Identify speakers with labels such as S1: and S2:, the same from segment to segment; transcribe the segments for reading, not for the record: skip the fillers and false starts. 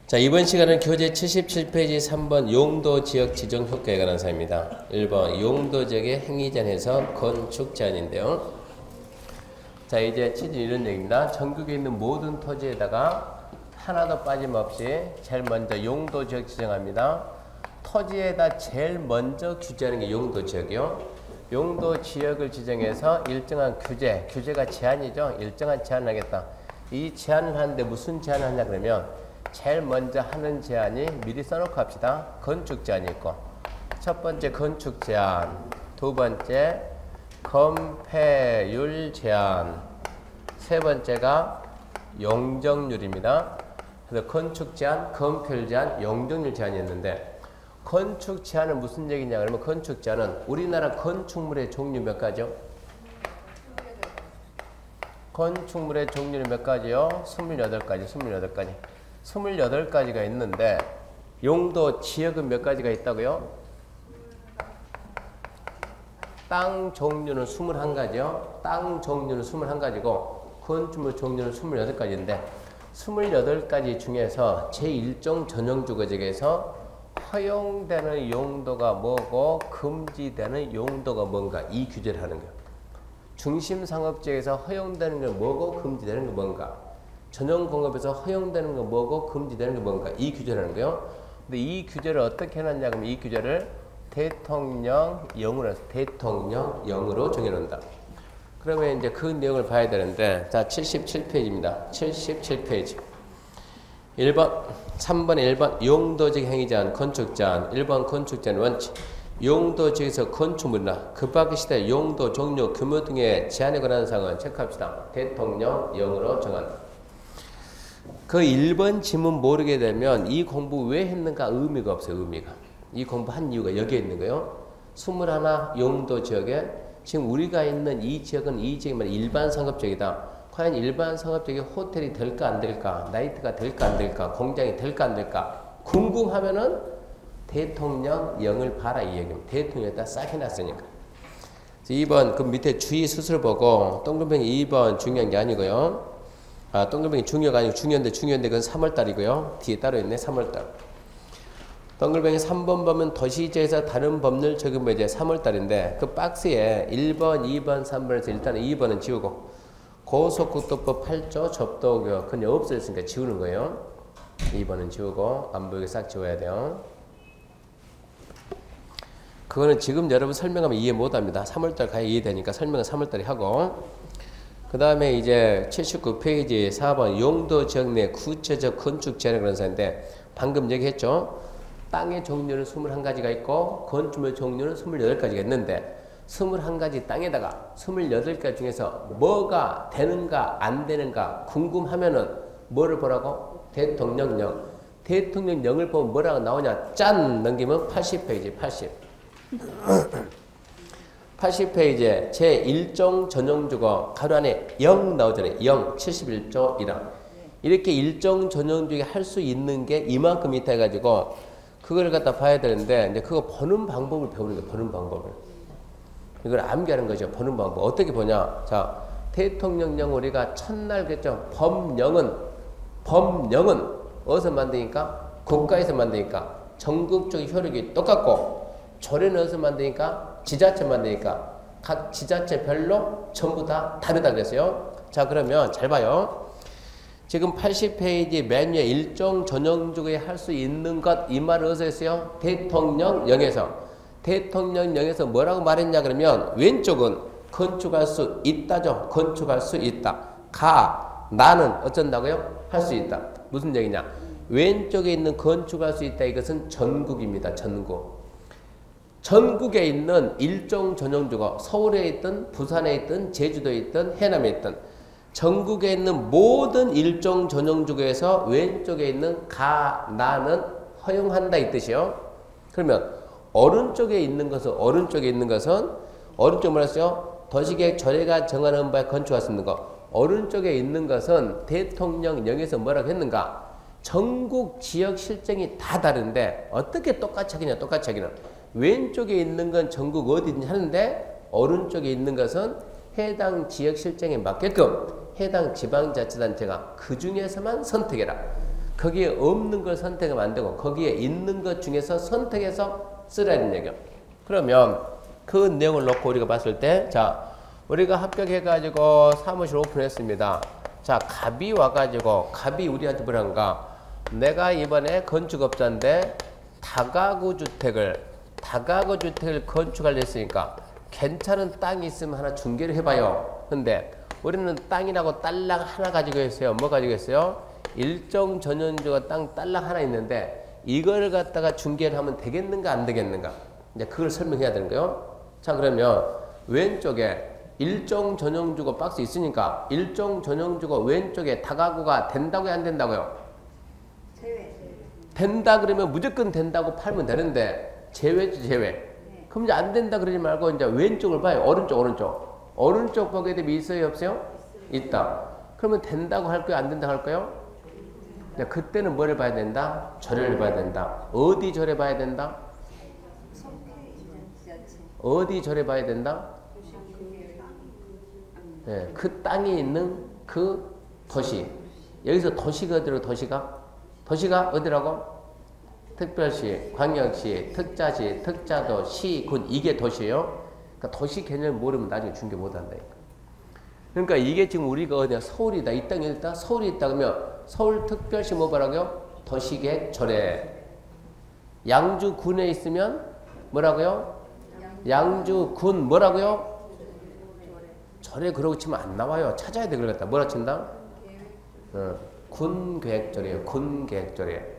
S1: 자, 이번 시간은 교재 77페이지 3번 용도 지역 지정 효과에 관한 사항입니다. 1번 용도 지역의 행위 제한 해석 건축 제한인데요. 자, 이제 취지 이런 얘기입니다. 전국에 있는 모든 토지에다가 하나도 빠짐없이 제일 먼저 용도 지역 지정합니다. 토지에다 제일 먼저 규제하는 게 용도 지역이요. 용도 지역을 지정해서 일정한 규제가 제한이죠. 일정한 제한을 하겠다. 이 제한을 하는데 무슨 제한을 하냐 그러면 제일 먼저 하는 제한이 미리 써놓고 합시다. 건축 제한이 있고, 첫 번째 건축 제한, 두 번째 건폐율 제한, 세 번째가 용적률입니다. 그래서 건축 제한, 건폐율 제한, 용적률 제한이었는데, 건축 제한은 무슨 얘기냐 그러면 건축 제한은 우리나라 건축물의 종류 몇 가지요? 건축물의 종류는 몇 가지요? 28가지. 28가지가 있는데 용도 지역은 몇 가지가 있다고요? 땅 종류는 21가지요. 땅 종류는 21가지고 건축물 종류는 28가지인데 28가지 중에서 제1종 전용주거지역에서 허용되는 용도가 뭐고 금지되는 용도가 뭔가 이 규제를 하는 거예요. 중심상업지역에서 허용되는 건 뭐고 금지되는 건 뭔가, 전용공업에서 허용되는 건 뭐고 금지되는 건 뭔가 이 규제를 하는 거예요. 근데 이 규제를 어떻게 해놨냐 그러면 이 규제를 대통령령으로 정해놓는다. 그러면 이제 그 내용을 봐야 되는데, 자 77페이지입니다. 77페이지 1번, 3번에 1번 용도적 행위 제한, 건축 제한. 1번 건축 제한 원칙. 용도지역에서 건축물이나 그 밖의 시대 용도, 종류, 규모 등의 제한에 관한 사항은 체크합시다. 대통령령으로 정한다. 그 1번 지문 모르게 되면 이 공부 왜 했는가 의미가 없어요. 의미가. 이 공부한 이유가 여기에 있는 거예요. 21 용도 지역에 지금 우리가 있는 이 지역은 이 지역이 일반 상업지역이다. 과연 일반 상업지역이 호텔이 될까 안 될까, 나이트가 될까 안 될까, 공장이 될까 안 될까 궁금하면은 대통령령을 봐라 이 얘기입니다. 대통령에다 싹 해놨으니까. 2번 그 밑에 주의 수술 보고 동글뱅이 2번 중요한 게 아니고요. 동글뱅이 중요가 아니고 중요한데 그건 3월달이고요. 뒤에 따로 있네. 3월달. 동글뱅이 3번 보면 도시지역에서 다른 법률 적용 매제 3월달인데 그 박스에 1번, 2번, 3번에서 일단 2번은 지우고 고속국도법 8조 접도구역 그건 없어졌으니까 지우는 거예요. 2번은 지우고 안 보이게 싹 지워야 돼요. 그거는 지금 여러분 설명하면 이해 못합니다. 3월달 가야 이해되니까 설명은 3월달에 하고, 그 다음에 이제 79페이지 4번 용도 지역 내 구체적 건축 제한에 관한 사항인데 방금 얘기했죠. 땅의 종류는 21가지가 있고 건축물 종류는 28가지가 있는데 21가지 땅에다가 28가지 중에서 뭐가 되는가 안 되는가 궁금하면은 뭐를 보라고? 대통령령. 대통령령을 보면 뭐라고 나오냐? 짠! 넘기면 80페이지 80페이지에 제1종 전용주거 가로 안에 0 나오잖아요. 0, 71조 1항. 이렇게 일종 전용주거 할 수 있는 게 이만큼 있다 해가지고 그걸 갖다 봐야 되는데 이제 그거 보는 방법을 배우는 거예요. 보는 방법을. 이걸 암기하는 거죠. 보는 방법. 어떻게 보냐. 자, 대통령령 우리가 첫날 그랬죠. 법령은 어디서 만드니까? 국가에서 만드니까. 전국적 효력이 똑같고 조례는 어디서 만드니까? 지자체 만드니까. 각 지자체별로 전부 다 다르다 그랬어요. 자, 그러면 잘 봐요. 지금 80페이지 맨 위에 일종 전용주거에 할 수 있는 것 이 말을 어디서 했어요? 대통령령에서 뭐라고 말했냐 그러면 왼쪽은 건축할 수 있다죠. 건축할 수 있다. 나는 어쩐다고요? 할 수 있다. 무슨 얘기냐? 왼쪽에 있는 건축할 수 있다 이것은 전국입니다. 전국에 있는 일종 전용주거 서울에 있든 부산에 있든 제주도에 있든 해남에 있든 전국에 있는 모든 일종 전용주거에서 왼쪽에 있는 나는 허용한다 이 뜻이요. 그러면 오른쪽에 있는 것은 오른쪽 말했어요. 도시계획 조례가 정하는 바에 건축할 수 있는 거. 오른쪽에 있는 것은 대통령령에서 뭐라고 했는가? 전국 지역 실정이 다 다른데 어떻게 똑같이 하기는 왼쪽에 있는 건 전국 어디든지 하는데 오른쪽에 있는 것은 해당 지역 실정에 맞게끔 해당 지방자치단체가 그 중에서만 선택해라. 거기에 없는 걸 선택하면 안 되고 거기에 있는 것 중에서 선택해서 쓰라는 얘기야. 그러면 그 내용을 놓고 우리가 봤을 때, 자, 우리가 합격해가지고 사무실 오픈했습니다. 자, 갑이 와가지고, 갑이 우리한테 뭐란가? 내가 이번에 건축업자인데 다가구 주택을 건축하려 했으니까 괜찮은 땅이 있으면 하나 중개를 해봐요. 근데 우리는 땅이라고 딸랑 하나 가지고 있어요. 뭐 가지고 있어요? 일정 전용주가 땅 딸랑 하나 있는데 이걸 갖다가 중개를 하면 되겠는가 안 되겠는가? 이제 그걸 설명해야 되는 거예요. 자, 그러면 왼쪽에 일정 전용주거 박스 있으니까 일정 전용주거 왼쪽에 다가구가 된다고요, 안 된다고요?
S2: 제외.
S1: 된다 그러면 무조건 된다고 팔면 되는데 제외지 제외.
S2: 네.
S1: 그럼 이제 안 된다 그러지 말고 이제 왼쪽을 봐요. 오른쪽 보게 되면 있어요, 없어요? 있다. 그러면 된다고 할 거예요, 안 된다고 할 거예요? 그때는 뭐를 봐야 된다? 절을 봐야 된다. 어디 절에 봐야 된다? 어디 절에 봐야 된다? 네, 그 땅이 있는 그 도시. 여기서 도시가 어디로 도시가 어디라고? 특별시, 광역시, 특자시, 특자도, 시, 군 이게 도시예요. 그러니까 도시 개념을 모르면 나중에 중개 못한다니까. 그러니까 이게 지금 우리가 어디야? 서울이다. 이 땅에 있다. 서울이 있다 그러면 서울특별시 뭐 뭐라고요? 도시계획 조례. 양주군에 있으면 뭐라고요? 양주군 뭐라고요? 조례 그러고 치면 안 나와요. 찾아야 돼. 그러겠다. 뭐라 친다? 군계획조례요. 군계획조례.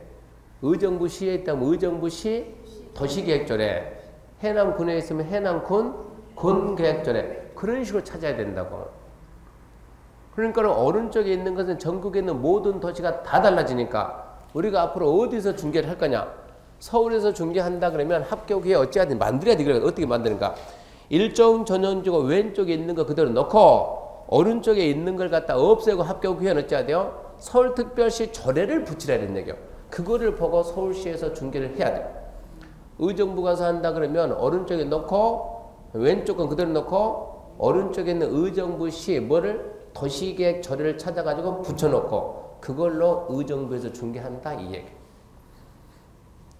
S1: 의정부시에 있다면 의정부시 도시계획조례. 해남군에 있으면 해남군 군계획조례. 그런 식으로 찾아야 된다고. 그러니까 오른쪽에 있는 것은 전국에 있는 모든 도시가 다 달라지니까 우리가 앞으로 어디서 중개를 할 거냐? 서울에서 중개한다 그러면 합격 후에 어찌하든 만들어야 돼. 어떻게 만드는가? 일정 전용주거 왼쪽에 있는 거 그대로 넣고 오른쪽에 있는 걸 갖다 없애고 합격 후에는 어찌해야 돼요? 서울특별시 조례를 붙이라는 얘기요. 그거를 보고 서울시에서 중개를 해야 돼요. 의정부 가서 한다 그러면 오른쪽에 넣고 왼쪽 건 그대로 넣고 오른쪽에 있는 의정부시 뭐를 도시계획 조례를 찾아가지고 붙여놓고 그걸로 의정부에서 중개한다 이 얘기.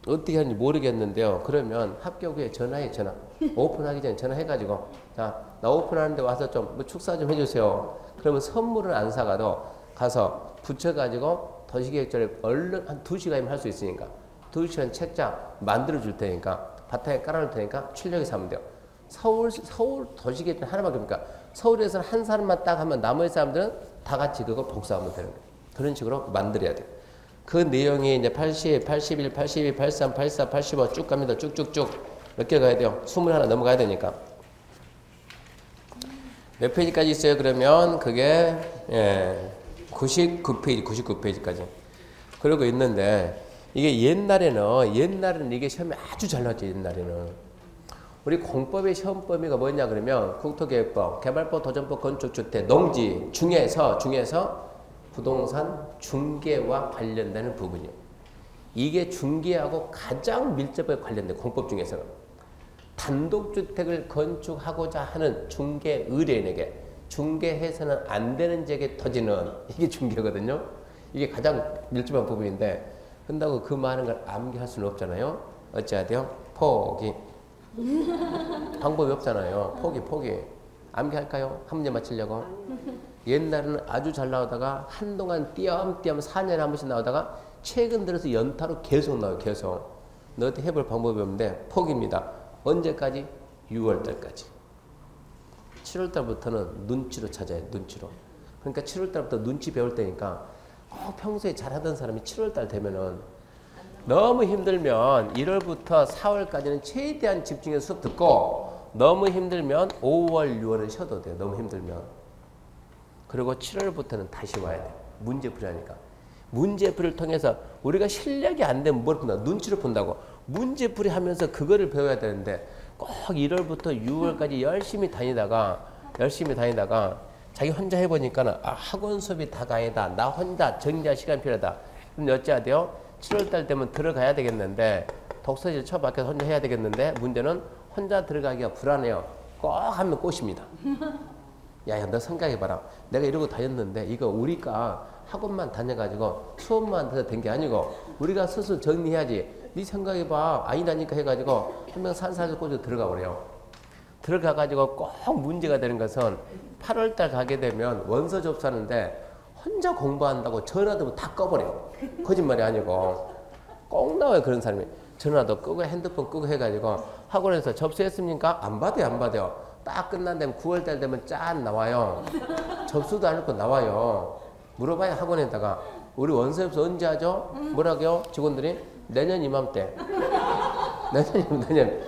S1: 어떻게 하는지 모르겠는데요. 그러면 합격 후에 전화. 오픈하기 전에 전화해가지고 자, 나 오픈하는데 와서 좀 뭐 축사 좀 해주세요. 그러면 선물은 안 사가도 가서 붙여가지고 도시계획조례 얼른 한 2시간이면 할 수 있으니까 2시간 책장 만들어줄 테니까 바탕에 깔아놓을 테니까 출력해서 하면 돼요. 서울 도시계획조례 하나밖에 없으니까 서울에서는 한 사람만 딱 하면 나머지 사람들은 다 같이 그거 복사하면 되는 거예요. 그런 식으로 만들어야 돼요. 그 내용이 이제 80, 81, 82, 83, 84, 85 쭉 갑니다. 쭉쭉쭉. 몇 개 가야 돼요? 21 넘어가야 되니까. 몇 페이지까지 있어요? 그러면 그게 99페이지까지. 그러고 있는데 이게 옛날에는 이게 시험이 아주 잘 나왔죠. 옛날에는. 우리 공법의 시험 범위가 뭐냐 그러면 국토계획법, 개발법, 도전법, 건축주택, 농지 중에서 부동산 중개와 관련되는 부분이요. 이게 중개하고 가장 밀접하게 관련된 공법 중에서는 단독주택을 건축하고자 하는 중개 의뢰인에게 중개해서는 안 되는 지역의 토지는 이게 중개거든요. 이게 가장 밀접한 부분인데 그런다고 그 많은 걸 암기할 수는 없잖아요. 어찌해야 돼요? 포기. 방법이 없잖아요. 포기. 암기할까요? 한 문제 맞히려고. 옛날에는 아주 잘 나오다가 한동안 띄엄띄엄 4년에 한 번씩 나오다가 최근 들어서 연타로 계속 나와요. 계속. 너한테 해볼 방법이 없는데 포기입니다. 언제까지? 6월달까지. 7월달부터는 눈치로 찾아야 돼. 눈치로. 그러니까 7월달부터 눈치 배울 때니까 평소에 잘하던 사람이 7월달 되면은 너무 힘들면 1월부터 4월까지는 최대한 집중해서 수업 듣고 너무 힘들면 5월, 6월은 쉬어도 돼요. 너무 힘들면. 그리고 7월부터는 다시 와야 돼요. 문제풀이 하니까. 문제풀이를 통해서 우리가 실력이 안 되면 뭘 푼다? 눈치를 푼다고. 문제풀이 하면서 그거를 배워야 되는데 꼭 1월부터 6월까지 열심히 다니다가 자기 혼자 해보니까는 학원 수업이 다가 아니다. 나 혼자 정리할 시간 필요하다. 그럼 어찌해야 돼요? 7월달 되면 들어가야 되겠는데 독서실 처 밖에서 혼자 해야 되겠는데 문제는 혼자 들어가기가 불안해요. 꼭 하면 꽃입니다. 야, 너 생각해봐라. 내가 이러고 다녔는데 이거 우리가 학원만 다녀가지고 수업만 들어서 된 게 아니고 우리가 스스로 정리해야지. 네 생각해봐. 아니라니까 해가지고 한 명 산사를 꽂아 들어가 버려요. 들어가가지고 꼭 문제가 되는 것은 8월달 가게 되면 원서 접수하는데 혼자 공부한다고 전화도 다 꺼버려요. 거짓말이 아니고 꼭 나와요. 그런 사람이 전화도 끄고 핸드폰 끄고 해가지고 학원에서 접수했습니까? 안 받아요. 안 받아요. 딱 끝난 다음에 9월달 되면 짠 나와요. 접수도 안 했고 나와요. 물어봐요. 학원에다가 우리 원서 접수 언제 하죠? 뭐라고요? 직원들이 내년 이맘때. 내년.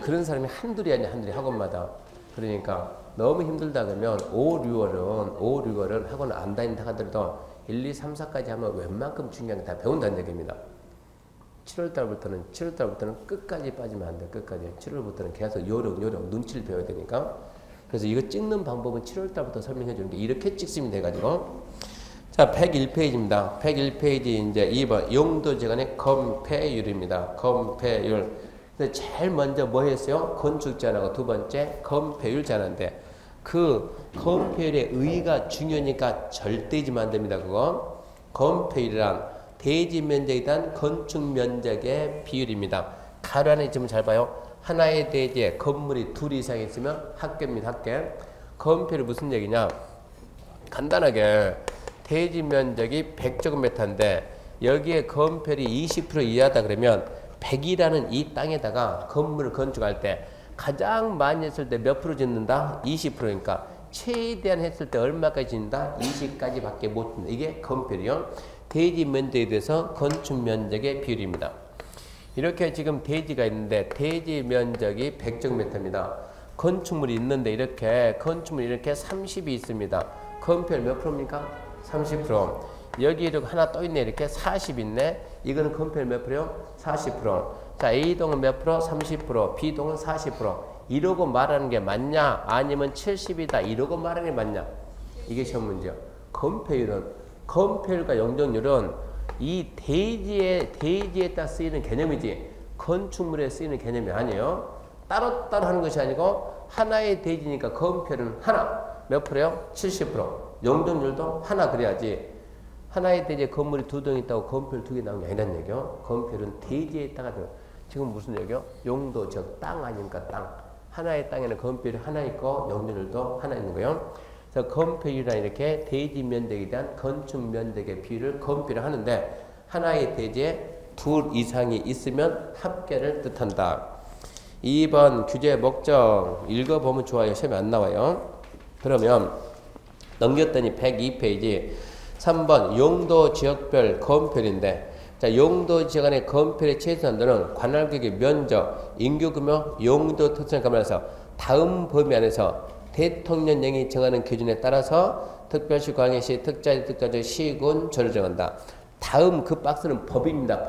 S1: 그런 사람이 한둘이 아니야. 한둘이 학원마다. 그러니까 너무 힘들다 그러면 5, 6월은 학원을 안 다닌다 하더라도 1, 2, 3, 4까지 하면 웬만큼 중요한 게 다 배운다는 얘기입니다. 7월달부터는 끝까지 빠지면 안 돼. 끝까지. 7월부터는 계속 요령 눈치를 배워야 되니까. 그래서 이거 찍는 방법은 7월달부터 설명해 주는 게 이렇게 찍으면 돼가지고. 자, 101페이지입니다. 101페이지 이제 2번 용도지간의 건폐율입니다. 건폐율. 근데 제일 먼저 뭐 했어요? 건축제한하고 두 번째 건폐율 제한인데 그 건폐율의 의의가 중요하니까 절대지면 안 됩니다. 그거 건폐율이란 대지 면적에 대한 건축 면적의 비율입니다. 가로 안에 있으면 잘 봐요. 하나의 대지에 건물이 둘 이상 있으면 합계입니다. 합계. 건폐율이 무슨 얘기냐? 간단하게 대지 면적이 100제곱미터인데 여기에 건폐율이 20% 이하다 그러면 100이라는 이 땅에다가 건물을 건축할 때 가장 많이 했을 때 몇 프로 짓는다? 20%니까 최대한 했을 때 얼마까지 짓는다? 20까지 밖에 못 짓는다. 이게 건폐율이요. 대지 면적에 대해서 건축 면적의 비율입니다. 이렇게 지금 대지가 있는데 대지 면적이 100제곱미터입니다. 건축물이 있는데 이렇게 건축물이 이렇게 30이 있습니다. 건폐율 몇 프로입니까? 30%. 여기 이렇게 하나 또 있네. 이렇게 40 있네. 이거는 건폐율 몇 프로요? 40%. 자, A동은 몇 프로? 30%. B동은 40%. 이러고 말하는 게 맞냐? 아니면 70이다. 이러고 말하는 게 맞냐? 이게 시험 문제요. 건폐율과 용적률은 이 대지에 따라 쓰이는 개념이지 건축물에 쓰이는 개념이 아니에요. 따로따로 하는 것이 아니고 하나의 대지니까 건폐율은 하나. 몇 프로요? 70%. 용적률도 하나 그래야지. 하나의 대지에 건물이 두 동 있다고 건폐율 두 개 나온 게 아니란 얘기요. 건폐율은 대지에 있다가 지금 무슨 얘기요? 용도 즉 땅 아닙니까? 땅. 하나의 땅에는 건폐율이 하나 있고 용적률도 하나 있는 거예요. 그래서 건폐율이란 이렇게 대지 면적에 대한 건축 면적의 비율을 건폐율을 하는데 하나의 대지에 둘 이상이 있으면 합계를 뜻한다. 2번 규제 목적 읽어보면 좋아요. 시험에 안 나와요. 그러면 넘겼더니 102페이지 3번 용도 지역별 건폐율인데 자, 용도 지역 안의 건폐율의 최소한도는 관할구역의 면적, 인구 규모, 용도 특성을 감안해서 다음 범위 안에서 대통령령이 정하는 기준에 따라서 특별시, 광역시, 특자지, 특자지, 시군, 조를 정한다. 다음 그 박스는 법입니다.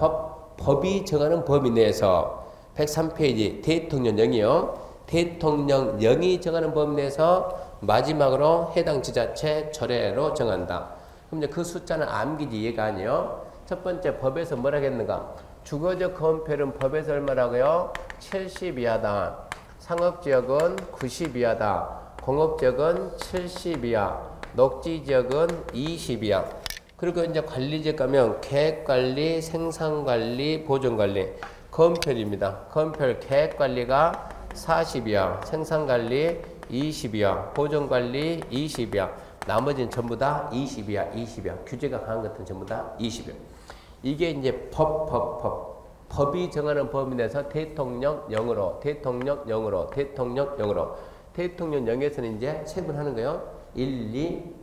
S1: 법이 정하는 범위 내에서 103페이지 대통령령이요. 대통령령이 정하는 범위 내에서 마지막으로 해당 지자체 조례로 정한다. 그럼 이제 그 숫자는 암기지 이해가 아니에요. 첫 번째 법에서 뭐라 했는가? 주거적 건폐율은 법에서 얼마라고요? 70 이하다. 상업지역은 90 이하다. 공업지역은 70 이하. 녹지지역은 20 이하. 그리고 이제 관리지역 가면 계획관리, 생산관리, 보존관리. 건폐율입니다. 건폐율 계획관리가 40 이하. 생산관리 20 이하. 보존관리 20 이하. 나머지는 전부 다 20 이하, 20 이하. 규제가 강한 것들은 전부 다 20 이하. 이게 이제 법이 정하는 범위 내에서 대통령령으로, 대통령령에서는 이제 세분하는 거예요. 1,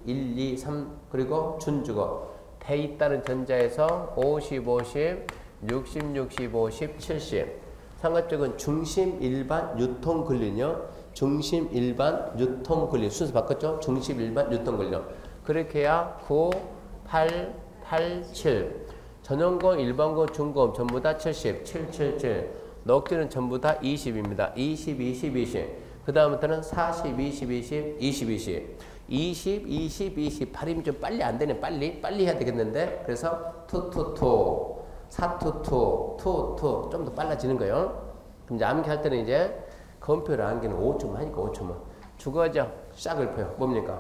S1: 2, 3, 그리고 준주거. 돼 있다는 전자에서 50, 50, 60, 60, 50, 70. 상업적은 중심, 일반, 유통, 근린요. 중심, 일반, 유통, 근린. 순서 바꿨죠? 중심, 일반, 유통, 근린. 그렇게 해야 9, 8, 8, 7. 전용고, 일반고, 중고 전부 다 70, 777. 녹지는 전부 다 20입니다. 20, 20, 20. 그 다음부터는 40, 20, 20, 20, 20. 20, 20, 20. 발음이 좀 빨리 안 되네. 빨리 해야 되겠는데. 그래서 투투투, 사투투, 투투. 좀 더 빨라지는 거예요. 그럼 이제 암기할 때는 이제 건폐율 암기는 5초만 하니까 5초만. 주거적 싹을 펴요. 뭡니까?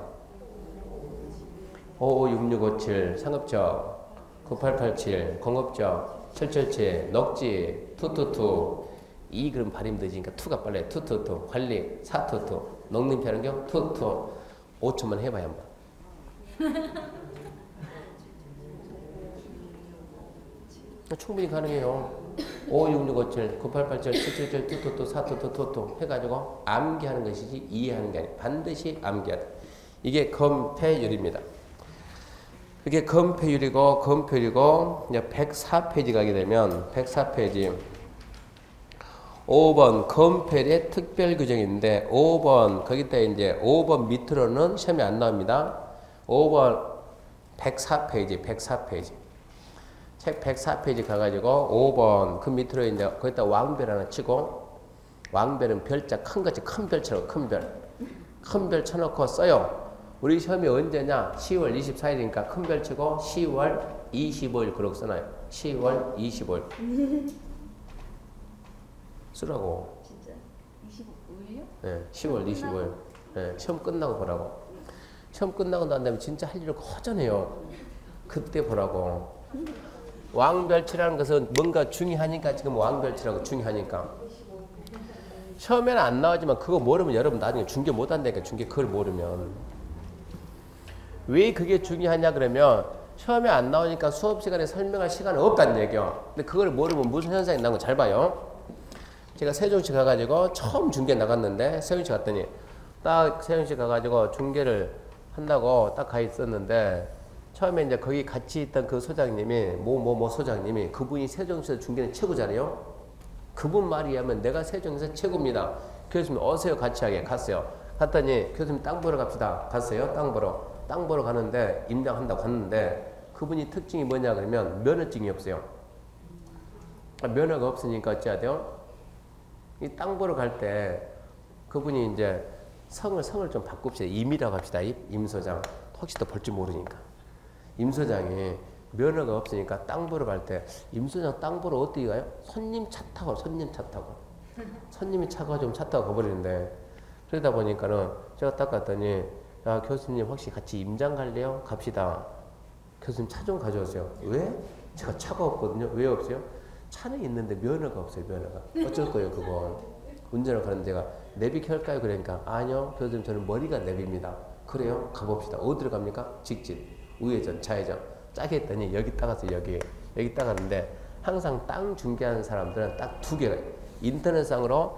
S1: 556657 상업적 9887 공업적 777 녹지 투투투 이 그럼 발음 되지니까 투가 빨라요. 투투투 관리 사투투 농림 편환경 투투 5초만 해봐요 한번. 충분히 가능해요. 56657 9887 777 투투투 사투투 투투 해가지고 암기하는 것이지 이해하는 게 아니에요. 반드시 암기하다. 이게 검폐율입니다. 이게 검폐율이고 검표율이고 이제 104페이지 가게 되면 104페이지 5번 검폐율의 특별 규정인데 5번 거기다 이제 5번 밑으로는 시험이 안 나옵니다. 5번 104페이지 104페이지 책 104페이지 가가지고 5번 그 밑으로 이제 거기다 왕별 하나 치고 왕별은 별자 큰 거지 큰 별 쳐놓고 큰 별 쳐놓고 써요. 우리 시험이 언제냐? 10월 24일이니까 큰 별 치고 10월 25일 그렇게 써놔요. 10월 25일. 쓰라고.
S2: 진짜? 25일이요?
S1: 네, 10월 25일. 네, 시험 끝나고 보라고. 시험 끝나고 난 다음에 진짜 할 일을 허전해요. 그때 보라고. 왕별치라는 것은 뭔가 중요하니까 지금 왕별치라고 중요하니까. 시험에는 안 나오지만 그거 모르면 여러분 나중에 중계 못 한다니까 중계 그걸 모르면. 왜 그게 중요하냐 그러면 시험에 안 나오니까 수업 시간에 설명할 시간이 없다는 얘기요. 근데 그걸 모르면 무슨 현상이 나는 거 잘 봐요. 제가 세종시 가가지고 처음 중계 나갔는데 세종시 갔더니 딱 세종시 가가지고 중계를 한다고 딱 가 있었는데 처음에 이제 거기 같이 있던 그 소장님이 뭐 소장님이 그분이 세종시에서 중계는 최고 잘해요. 그분 말에 의하면 내가 세종시에서 최고입니다. 교수님 어서요 같이 하게 갔어요. 갔더니 교수님 땅 보러 갑시다. 갔어요. 땅 보러. 땅 보러 가는데 임장한다고 갔는데 그분이 특징이 뭐냐 그러면 면허증이 없어요. 면허가 없으니까 어찌해야 돼요? 이 땅 보러 갈 때 그분이 이제 성을 좀 바꿉시다. 임이라고 합시다. 임 소장. 혹시 또 볼 줄 모르니까. 임 소장이 면허가 없으니까 땅 보러 갈 때 임 소장 땅 보러 어떻게 가요? 손님 차 타고 손님이 차가 좀 차 타고 가버리는데 그러다 보니까는 제가 딱 갔더니 야 교수님 혹시 같이 임장 갈래요? 갑시다. 교수님 차 좀 가져오세요. 왜? 제가 차가 없거든요. 왜 없어요? 차는 있는데 면허가 없어요. 면허가. 어쩔 거예요 그건. 운전을 가는 데가 내비 켤까요? 그러니까 아니요 교수님 저는 머리가 내비입니다. 그래요? 가봅시다. 어디로 갑니까? 직진. 우회전 좌회전. 짜게 했더니 여기 따가서 여기 따갔는데 항상 땅 중개하는 사람들은 딱 두 개가 인터넷상으로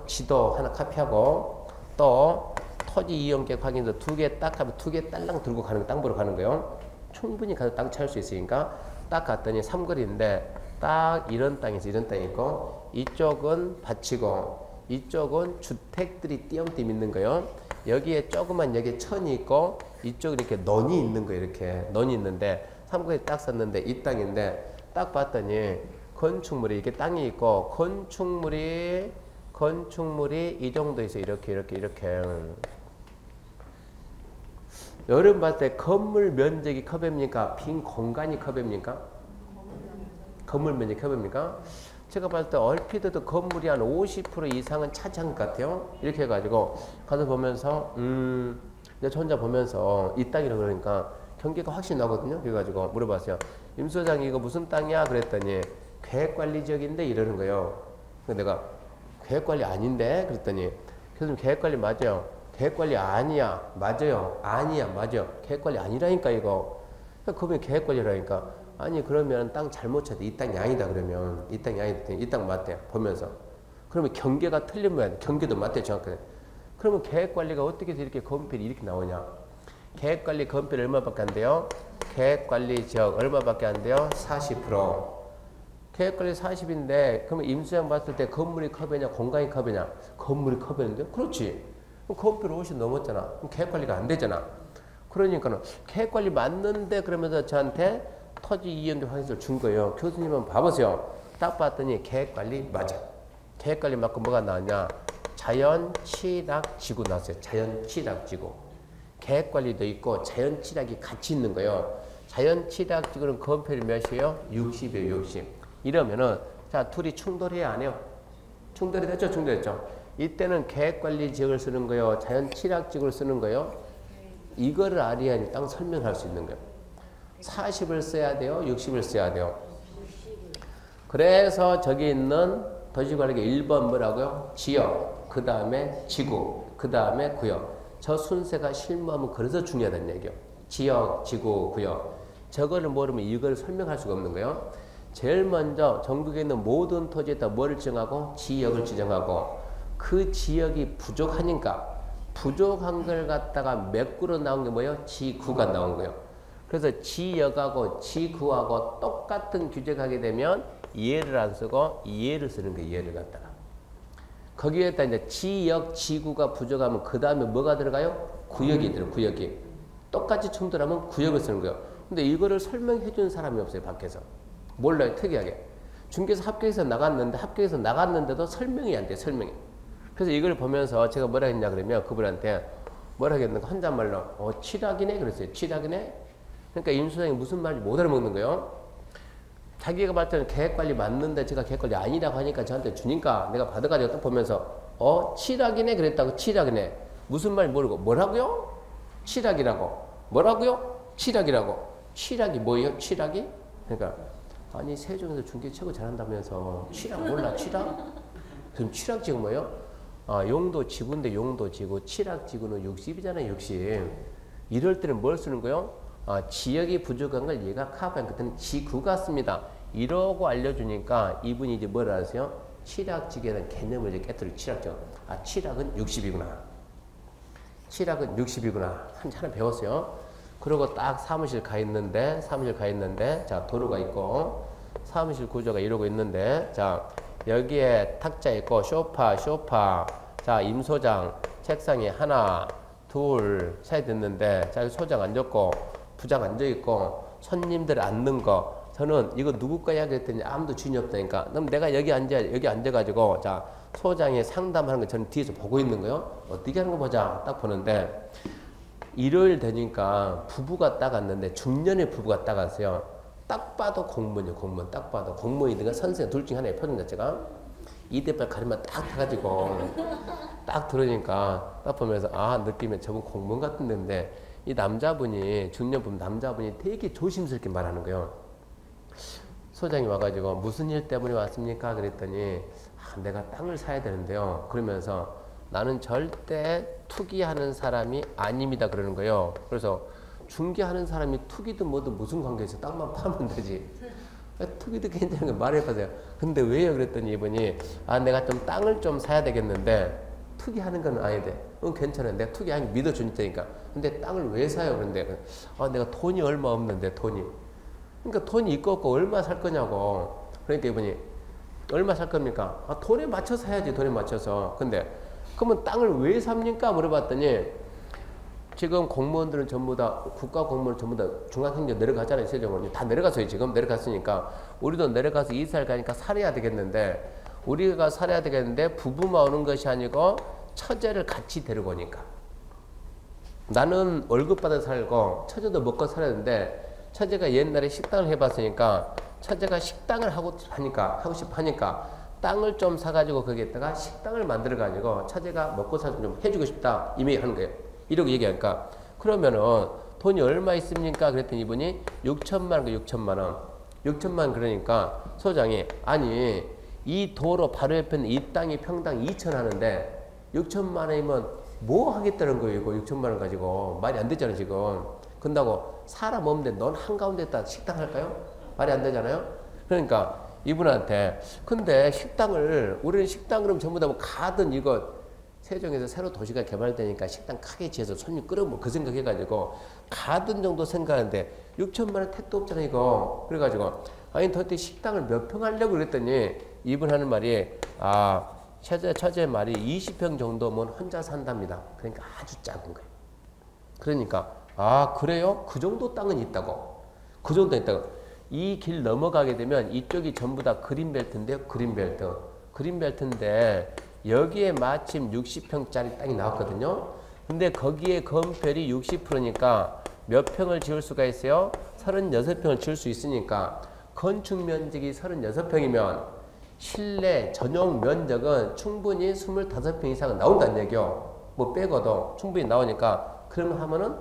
S1: 지도 하나 카피하고 또 토지 이용객 확인서 2개 딱 하면 2개 딸랑 들고 가는 땅 보러 가는 거예요. 충분히 가서 땅 찾을 수 있으니까 딱 갔더니 삼거리인데 딱 이런 땅에서 이런 땅이 있고 이쪽은 밭이고 이쪽은 주택들이 띄엄띄엄 있는 거예요. 여기에 조그만 여기에 천이 있고 이쪽은 이렇게 논이 있는 거예요. 이렇게 논이 있는데 삼거리 딱 썼는데 이 땅인데 딱 봤더니 건축물이 이렇게 땅이 있고 건축물이 이 정도 있어요. 이렇게 여러분 봤을 때 건물 면적이 컵입니까? 빈 공간이 컵입니까? 건물 면적이 컵입니까? 제가 봤을 때 얼핏해도 건물이 한 50% 이상은 차지한 것 같아요. 이렇게 해가지고 가서 보면서 내가 혼자 보면서 이 땅이라고 그러니까 경계가 확실히 나거든요. 그래가지고 물어봤어요. 임 소장 이거 무슨 땅이야? 그랬더니 계획관리지역인데 이러는 거예요. 그래서 내가 계획관리 아닌데? 그랬더니 교수님 계획관리 맞아요. 계획관리 아니야. 맞아요. 아니야. 맞아요. 계획관리 아니라니까 이거. 그러면 계획관리라니까. 아니 그러면 땅 잘못 찾아. 이 땅이 아니다 그러면. 이 땅이 아니다. 이 땅 맞대요. 보면서. 그러면 경계가 틀리면 경계도 맞대요. 정확하게. 그러면 계획관리가 어떻게 해서 이렇게 건필이 이렇게 나오냐. 계획관리 건필 얼마밖에 안 돼요? 계획관리 지역 얼마밖에 안 돼요? 40%. 계획관리 40인데 그러면 임수양 봤을 때 건물이 컵이냐 공간이 컵이냐? 건물이 컵이는데? 그렇지. 그럼 건필 훨씬 넘었잖아. 그럼 계획관리가 안 되잖아. 그러니까는 계획관리 맞는데 그러면서 저한테 토지 이연도 확인서를 준 거예요. 교수님은 봐보세요. 딱 봤더니 계획관리 맞아. 계획관리 맞고 뭐가 나왔냐? 자연취락지구 나왔어요. 자연취락지구. 계획관리도 있고 자연취락이 같이 있는 거예요. 자연취락지구는 건폐율이 몇이에요? 60이에요. 60. 이러면은 자 둘이 충돌해야 안 해요? 충돌이 됐죠? 충돌했죠? 이때는 계획관리 지역을 쓰는 거요, 자연 취락지역을 쓰는 거요. 이거를 알아야 땅 설명할 수 있는 거예요. 40을 써야 돼요, 60을 써야 돼요. 그래서 저기 있는 도시관리계 1번 뭐라고요? 지역, 그 다음에 지구, 그 다음에 구역. 저 순서가 실무하면 그래서 중요하다는 얘기예요. 지역, 지구, 구역. 저거를 모르면 이걸 설명할 수가 없는 거예요. 제일 먼저 전국에 있는 모든 토지에다 뭐를 지정하고? 지역을 지정하고, 그 지역이 부족하니까 부족한 걸 갖다가 매꾸로 나온 게 뭐예요? 지구가 나온 거예요. 그래서 지역하고 지구하고 똑같은 규제가 하게 되면 예를 안 쓰고 예를 쓰는 거예요. 예를 갖다가. 거기에다 이제 지역, 지구가 부족하면 그 다음에 뭐가 들어가요? 구역이 들어요. 구역이. 똑같이 충돌하면 구역을 쓰는 거예요. 근데 이거를 설명해 주는 사람이 없어요. 밖에서. 몰라요. 특이하게. 중개사 합격해서 나갔는데도 설명이 안 돼요. 설명이. 그래서 이걸 보면서 제가 뭐라 했냐 그러면 그분한테 뭐라 하겠는가 혼잣말로 취락이네 그랬어요. 취락이네. 그러니까 임수장이 무슨 말인지 못 알아먹는 거예요. 자기가 봤을 때는 계획관리 맞는데 제가 계획관리 아니라고 하니까 저한테 주니까 내가 받아가지고 딱 보면서 취락이네 그랬다고. 취락이네. 무슨 말인지 모르고 뭐라고요? 취락이라고. 뭐라고요? 취락이라고. 취락이 뭐예요? 취락이? 그러니까 아니 세종에서 중개 최고 잘한다면서 취락 몰라? 취락? 그럼 취락지구 뭐예요? 용도 지구인데 용도 지구. 취락지구는 60이잖아요. 60. 이럴 때는 뭘 쓰는 거예요? 지역이 부족한 걸 얘가 커버한 그때는 지구가 씁니다. 이러고 알려주니까 이분이 이제 뭘 아세요? 취락지구라는 개념을 이제 깨뜨려. 취락지구. 취락은 60이구나. 취락은 60이구나. 한참 배웠어요. 그리고 딱 사무실 가 있는데 자 도로가 있고 사무실 구조가 이러고 있는데 자 여기에 탁자 있고 소파 자 임소장 책상에 하나 둘 셋 있는데 자 소장 앉았고 부장 앉아있고 손님들 앉는 거 저는 이거 누구 거야 그랬더니 아무도 주인이 없다니까. 그럼 내가 여기 앉아가지고 자 소장이 상담하는 거 저는 뒤에서 보고 있는 거요. 어떻게 하는 거 보자 딱 보는데 일요일 되니까 부부가 딱 왔는데 중년의 부부가 딱 왔어요. 딱 봐도 공무원이요. 공무원 딱 봐도 공무원이든가 선생 둘 중에 하나의 표정 자체가 이대빨 가리만 딱 타가지고 딱 들으니까 딱 보면서 느낌에 저분 공무원 같은 데인데 이 남자분이 중년분 남자분이 되게 조심스럽게 말하는 거예요. 소장이 와가지고 무슨 일 때문에 왔습니까? 그랬더니 내가 땅을 사야 되는데요. 그러면서 나는 절대 투기하는 사람이 아닙니다. 그러는 거예요. 그래서 중개하는 사람이 투기든 뭐든 무슨 관계 있어. 땅만 파면 되지. 투기도 괜찮은 거 말해보세요. 근데 왜요? 그랬더니 이분이 내가 좀 땅을 좀 사야 되겠는데 투기하는 건 아닌데 괜찮아. 내가 투기하는 거 믿어주니까. 근데 땅을 왜 사요? 그런데 내가 돈이 얼마 없는데 돈이. 그러니까 돈이 있고 없고 얼마 살 거냐고. 그러니까 이분이 얼마 살 겁니까? 돈에 맞춰서 사야지. 돈에 맞춰서. 근데 그러면 땅을 왜 삽니까? 물어봤더니 지금 공무원들은 전부 다 국가 공무원 전부 다 중앙행정 내려가잖아요. 세종은 다 내려갔어요. 지금 내려갔으니까 우리도 내려가서 이사를 가니까 살아야 되겠는데 우리가 살아야 되겠는데 부부만 오는 것이 아니고 처제를 같이 데리고 오니까 나는 월급 받아 살고 처제도 먹고 살아야 되는데 처제가 옛날에 식당을 해봤으니까 처제가 식당을 하고 싶어 하니까 땅을 좀 사가지고 거기에다가 식당을 만들어가지고 처제가 먹고 살고 좀 해주고 싶다 이미 하는 거예요. 이렇게 얘기하니까 그러면은 돈이 얼마 있습니까? 그랬더니 이분이 6천만 원, 6천만 원. 6천만 원 그러니까 소장이 아니 이 도로 바로 옆에 있는 이 땅이 평당 2천 하는데 6천만 원이면 뭐 하겠다는 거예요. 이거 6천만 원 가지고 말이 안 되잖아요. 지금. 근다고 사람 없는데 넌 한가운데다 식당 할까요? 말이 안 되잖아요. 그러니까 이분한테 근데 식당을 우리는 식당 그러면 전부 다 뭐 가든 이거 세종에서 새로 도시가 개발되니까 식당 크게 지어서 손님 끌어모 그 생각해가지고 가든 정도 생각하는데 6천만 원 택도 없잖아 이거. 그래가지고 아니 도대체 식당을 몇 평 하려고 그랬더니 이분 하는 말이 처제 말이 20평 정도면 혼자 산답니다. 그러니까 아주 작은 거예요. 그러니까 그래요? 그 정도 땅은 있다고. 그 정도 있다고. 이 길 넘어가게 되면 이쪽이 전부 다 그린벨트인데요. 그린벨트인데 여기에 마침 60평짜리 땅이 나왔거든요. 근데 거기에 건폐율이 60%니까 몇 평을 지을 수가 있어요? 36평을 지을 수 있으니까 건축 면적이 36평이면 실내 전용 면적은 충분히 25평 이상은 나온다는 얘기요. 뭐 빼고도 충분히 나오니까 그러면 하면은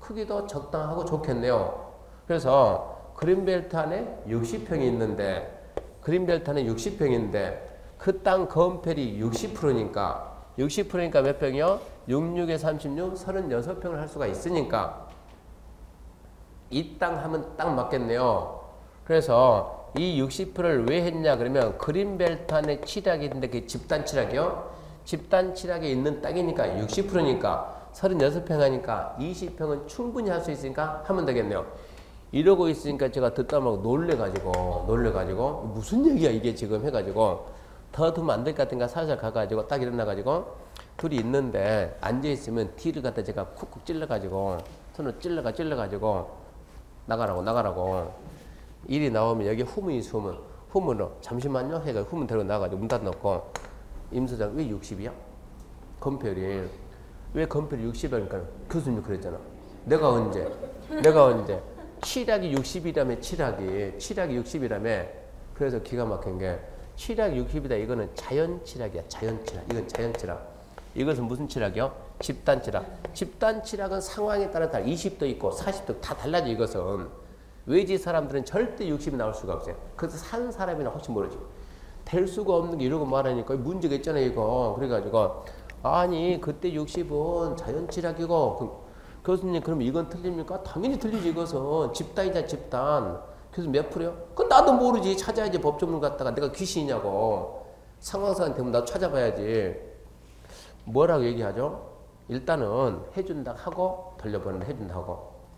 S1: 크기도 적당하고 좋겠네요. 그래서 그린벨트 안에 60평이 있는데 그린벨트 안에 60평인데 그 땅 건폐율이 60%니까 60%니까 몇 평이요? 66에 36, 36평을 할 수가 있으니까 이 땅 하면 딱 맞겠네요. 그래서 이 60%를 왜 했냐 그러면 그린벨트 안에 칠학이 있는데 그게 집단 칠학이요. 집단 칠학에 있는 땅이니까 60%니까 36평 하니까 20평은 충분히 할 수 있으니까 하면 되겠네요. 이러고 있으니까 제가 듣다 말고 놀래가지고 무슨 얘기야 이게 지금 해가지고 더 두면 안 될 것 같으니까 살살 가가지고 딱 일어나가지고 둘이 있는데 앉아있으면 뒤를 갖다 제가 쿡쿡 찔러가지고 손으로 찔러가지고 나가라고 일이 나오면 여기 후문이 있으면 후문으로 잠시만요 해가 후문 데리고 나가지고 문 닫아놓고 임 소장 왜 60이야? 건폐율이 왜 건폐율이 60이니까 교수님이 그랬잖아. 내가 언제 칠학이 60이라며 칠학이 60이라며 그래서 기가 막힌 게 칠학 60이다 이거는 자연 칠학이야. 이건 자연 칠학. 이것은 무슨 칠학이요? 집단 칠학. 집단 칠학은 상황에 따라 다 20도 있고 40도 다 달라져. 이것은 외지 사람들은 절대 60이 나올 수가 없어요. 그래서 산 사람이나 혹시 모르지. 될 수가 없는 게 이러고 말하니까 문제가 있잖아요 이거. 그래가지고 아니 그때 60은 자연 칠학이고 교수님 그럼 이건 틀립니까? 당연히 틀리지. 이것은 집단이잖아 집단. 그래서 몇 프로요? 그건 나도 모르지. 찾아야지 법조문 갖다가 내가 귀신이냐고. 상황사한 되면 나도 찾아봐야지. 뭐라고 얘기하죠? 일단은 해준다고 하고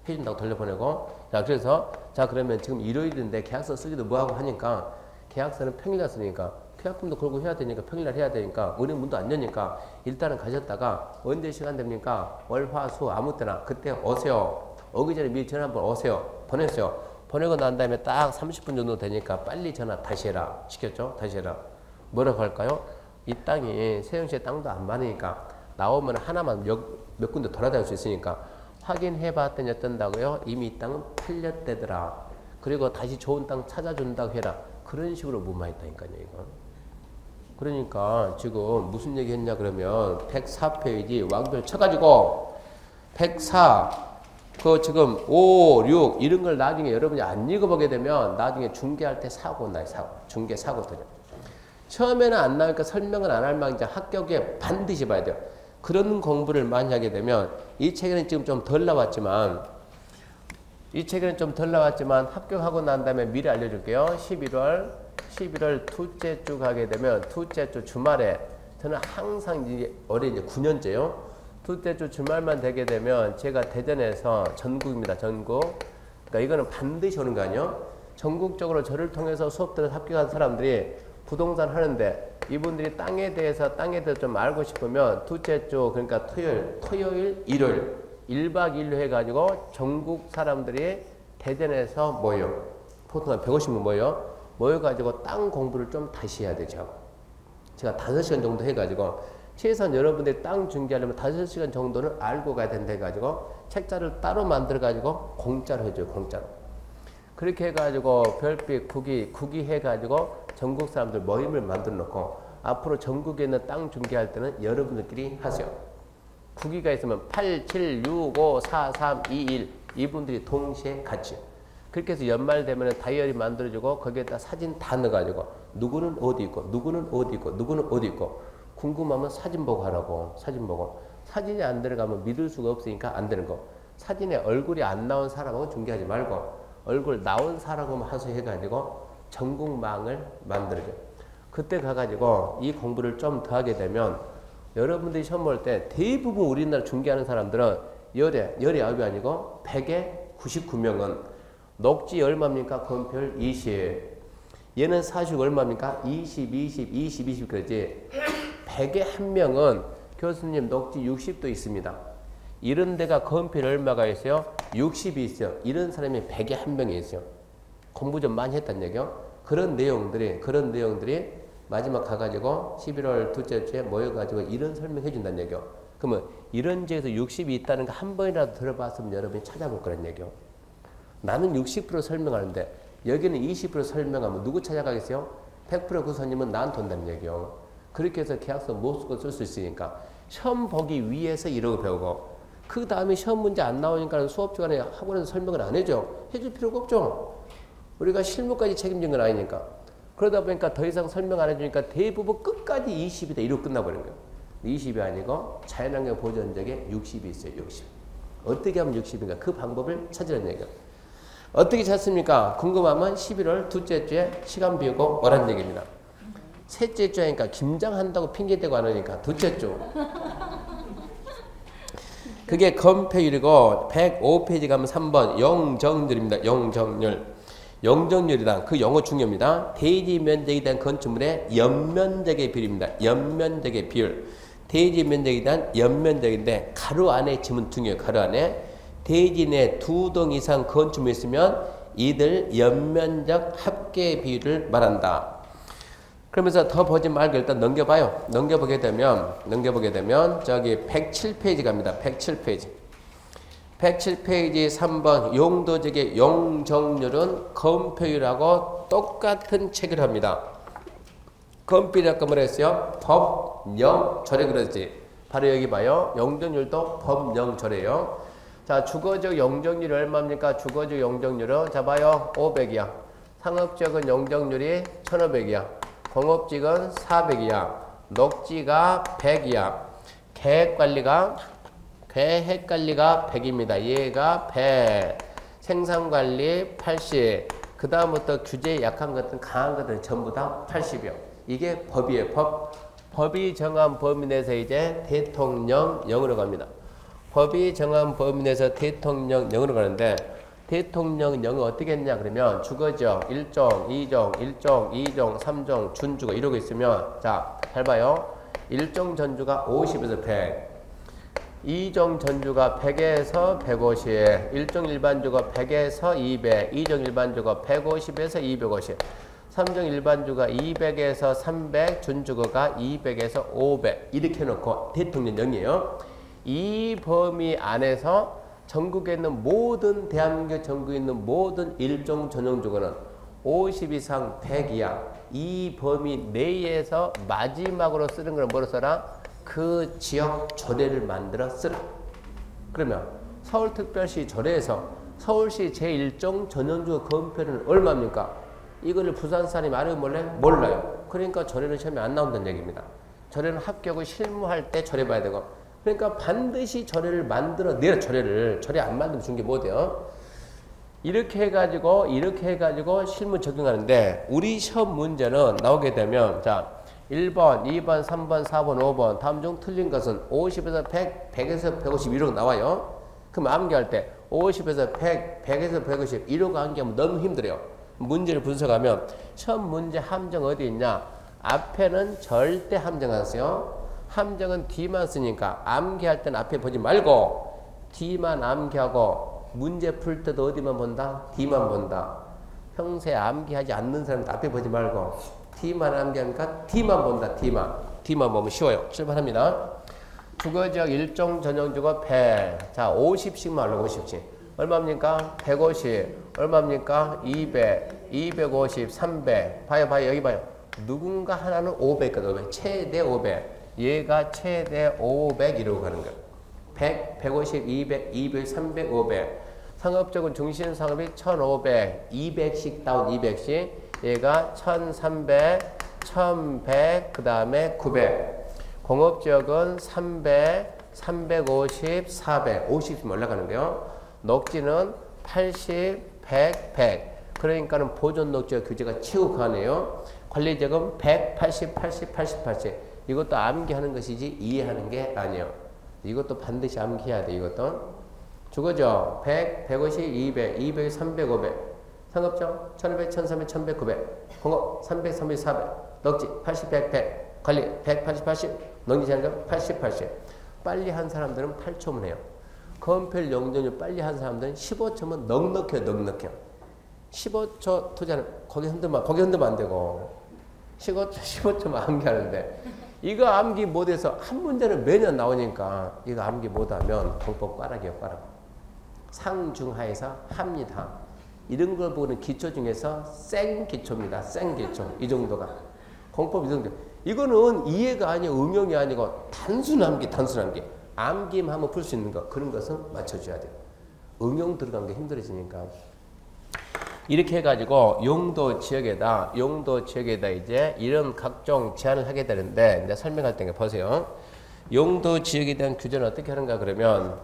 S1: 해준다고 돌려보내고 자 그래서 자 그러면 지금 일요일인데 계약서 쓰기도 뭐하고 하니까 계약서는 평일날 쓰니까 계약금도 걸고 해야 되니까 평일날 해야 되니까 은행 문도 안 여니까 일단은 가셨다가 언제 시간 됩니까? 월, 화, 수 아무 때나 그때 오세요. 오기 전에 미리 전화 한번 오세요. 보냈어요. 보내고 난 다음에 딱 30분 정도 되니까 빨리 전화 다시 해라. 시켰죠? 다시 해라. 뭐라고 할까요? 이 땅이 세영시의 땅도 안 많으니까 나오면 하나만 몇 군데 돌아다닐 수 있으니까 확인해 봤더니 어떤다고요? 이미 이 땅은 팔렸대더라. 그리고 다시 좋은 땅 찾아준다고 해라. 그런 식으로 무마했다니까요, 이거. 그러니까 지금 무슨 얘기 했냐 그러면 104페이지 왕별 쳐가지고 104 그 지금 5, 6 이런 걸 나중에 여러분이 안 읽어보게 되면 나중에 중개할 때 사고 나요. 중개 사고들이. 처음에는 안 나오니까 설명은 안 할 망정 합격에 반드시 봐야 돼요. 그런 공부를 많이 하게 되면 이 책에는 지금 좀 덜 나왔지만 합격하고 난 다음에 미리 알려줄게요. 11월 둘째 주 가게 되면 둘째 주 주말에 저는 항상 올해 이제 9년째요. 둘째 주 주말만 되게 되면 제가 대전에서 전국입니다. 전국. 그러니까 이거는 반드시 오는 거 아니에요? 전국적으로 저를 통해서 수업들을 합격한 사람들이 부동산 하는데 이분들이 땅에 대해서 좀 알고 싶으면 둘째 주 그러니까 토요일, 일요일 1박 2일로 해가지고 전국 사람들이 대전에서 모여. 보통 한 150명 모여가지고 땅 공부를 좀 다시 해야 되죠. 제가 5시간 정도 해가지고 최소한 여러분들이 땅 중개하려면 5시간 정도는 알고 가야 된다 해가지고 책자를 따로 만들어가지고 공짜로 해줘요. 공짜로. 그렇게 해가지고 별빛 국이 해가지고 전국 사람들 모임을 만들어 놓고 앞으로 전국에 있는 땅 중개할 때는 여러분들끼리 하세요. 국기가 있으면 8, 7, 6, 5, 4, 3, 2, 1 이분들이 동시에 같이 그렇게 해서 연말 되면 다이어리 만들어주고 거기에다 사진 다 넣어가지고 누구는 어디 있고 누구는 어디 있고 궁금하면 사진 보고 하라고. 사진이 안 들어가면 믿을 수가 없으니까 안 되는 거. 사진에 얼굴이 안 나온 사람하고 중개하지 말고 얼굴 나온 사람하고만 하소해가지고 전국망을 만들어줘. 그때 가가지고 이 공부를 좀 더 하게 되면 여러분들이 시험 볼 때 대부분 우리나라 중개하는 사람들은 열이 아니고 100에 99명은 녹지 얼마입니까? 건폐율 20. 얘는 사실 얼마입니까? 20 그러지. 100에 1명은 교수님 녹지 60도 있습니다. 이런 데가 건폐율 얼마가 있어요? 60이 있어요. 이런 사람이 100에 1명이 있어요. 공부 좀 많이 했단 얘기요. 그런 내용들이 마지막 가가지고 11월 둘째 주에 모여가지고 이런 설명해 준다는 얘기요. 그러면 이런 지에서 60이 있다는 거 한 번이라도 들어봤으면 여러분이 찾아볼 거란 얘기요. 나는 60% 설명하는데 여기는 20% 설명하면 누구 찾아가겠어요? 100% 그 손님은 나한테 온다는 얘기요. 그렇게 해서 계약서 못 쓰고 쓸 수 있으니까 시험 보기 위해서 이러고 배우고 그 다음에 시험 문제 안 나오니까 수업 시간에 학원에서 설명을 안 해줘. 해줄 필요가 없죠. 우리가 실무까지 책임진 건 아니니까. 그러다 보니까 더 이상 설명 안 해주니까 대부분 끝까지 20이다 이러고 끝나버린 거예요. 20이 아니고 자연환경 보존적에 60이 있어요. 60. 어떻게 하면 60인가? 그 방법을 찾으라는 얘기예요. 어떻게 찾습니까? 궁금하면 11월 둘째 주에 시간 비우고 오라는 얘기입니다. 셋째 주니까 김장한다고 핑계대고 안 하니까 둘째 주. 그게 건폐율이고 105페이지 가면 3번 영정률입니다. 영정률. 영정률이란 그 영어 중요합니다. 대지 면적에 대한 건축물의 연면적의 비율입니다. 연면적의 비율. 대지 면적에 대한 연면적인데 가로 안에 지문 중요해요. 가로 안에. 대지 내 2동 이상 건축물이 있으면 이들 연면적 합계 비율을 말한다. 그러면서 더 보지 말고 일단 넘겨봐요. 넘겨보게 되면 저기 107페이지 갑니다. 107페이지. 107페이지 3번 용도적의 용적률은 건폐율하고 똑같은 체결합니다. 건폐율 아까 뭐라 했어요? 법령절에 그러지. 바로 여기 봐요. 용적률도 법령절이에요. 자, 주거적 용적률이 얼마입니까? 주거적 용적률은 자 봐요. 500이야. 상업적은 용적률이 1500이야. 공업직은 400이야. 녹지가 100이야. 계획관리가 100입니다. 얘가 100. 생산관리 80. 그 다음부터 규제에 약한 것들은 강한 것들은 전부 다 80이요. 이게 법이에요. 법. 법이 정한 범위 내에서 이제 대통령령으로 갑니다. 법이 정한 범위 내에서 대통령령으로 가는데 대통령령은 어떻게 했냐 그러면 주거지역 1종, 2종, 1종, 2종, 3종, 준주거 이러고 있으면 자, 잘 봐요. 1종 전주가 50에서 100. 2종 전주가 100에서 150, 1종 일반주가 100에서 200, 2종 일반주가 150에서 250, 3종 일반주가 200에서 300, 준주거가 200에서 500 이렇게 해놓고 대통령령이에요. 이 범위 안에서 전국에 있는 모든 대한민국 전국에 있는 모든 일종 전용주거는 50 이상 100이야. 이 범위 내에서 마지막으로 쓰는 걸 뭐로 써라? 그 지역 조례를 만들어 쓰라. 그러면 서울특별시 조례에서 서울시 제1종 전용주거 건폐율은 얼마입니까? 이거를 부산 사람이 알아요 몰라요? 몰라요. 그러니까 조례는 시험에 안 나온다는 얘기입니다. 조례는 합격을 실무할 때 조례 봐야 되고 그러니까 반드시 조례를 만들어 내라. 조례 안 만들면 준 게 뭐 돼요? 이렇게 해가지고 실무 적용하는데 우리 시험 문제는 나오게 되면 자 1번, 2번, 3번, 4번, 5번 다음 중 틀린 것은 50에서 100, 100에서 150 이러고 나와요. 그럼 암기할 때 50에서 100, 100에서 150 이러고 암기하면 너무 힘들어요. 문제를 분석하면 시험 문제 함정 어디 있냐? 앞에는 절대 함정 안 써요. 함정은 D만 쓰니까 암기할 때는 앞에 보지 말고 D만 암기하고 문제 풀 때도 어디만 본다? D만 본다. 평소에 암기하지 않는 사람도 앞에 보지 말고 D만 암기하니까 D만 본다. D만 보면 쉬워요. 출발합니다. 주거지역 일종 전용주거 100. 자 50씩만 하려고 50씩. 얼마입니까? 150. 얼마입니까? 200. 250. 300. 봐요. 여기 봐요. 누군가 하나는 500거든. 500. 최대 500. 얘가 최대 500 이러고 가는 거야. 100, 150, 200, 200, 300, 500. 상업적은 중심 상업이 1500, 200씩 다운 200씩. 얘가 1300, 1100, 그 다음에 900. 공업지역은 300, 350, 400, 50씩 올라가는데요. 녹지는 80, 100, 100. 그러니까는 보존 녹지역 규제가 최고 강하네요. 관리지역은 100, 80, 80, 80, 80. 이것도 암기하는 것이지 이해하는 게 아니에요. 이것도 반드시 암기해야 돼. 이것도 주거죠. 100, 150, 200, 200, 300, 500. 상업적 1500, 1300, 1100, 900. 공업 300, 300, 400. 녹지 80, 100, 100. 관리 100, 80, 80. 농지자는 80, 80. 빨리 한 사람들은 8초면 해요. 건폐율 용적률 빨리 한 사람들은 15초면 넉넉해요. 15초 투자는 거기 흔들면 안 되고 15초만 암기하는데 이거 암기 못해서 한 문제는 매년 나오니까 이거 암기 못하면 공법 꽈락이에요. 꽈락. 상중하에서 합니다. 이런 걸 보는 기초 중에서 생 기초입니다. 생 기초. 이 정도가. 공법 이동적. 이거는 이해가 아니고 응용이 아니고 단순 암기, 단순 암기. 암기만 하면 풀 수 있는 거. 그런 것은 맞춰줘야 돼요. 응용 들어간 게 힘들어지니까. 이렇게 해가지고 용도 지역에다 이제 이런 각종 제한을 하게 되는데, 이제 설명할 때 보세요. 용도 지역에 대한 규제는 어떻게 하는가 그러면,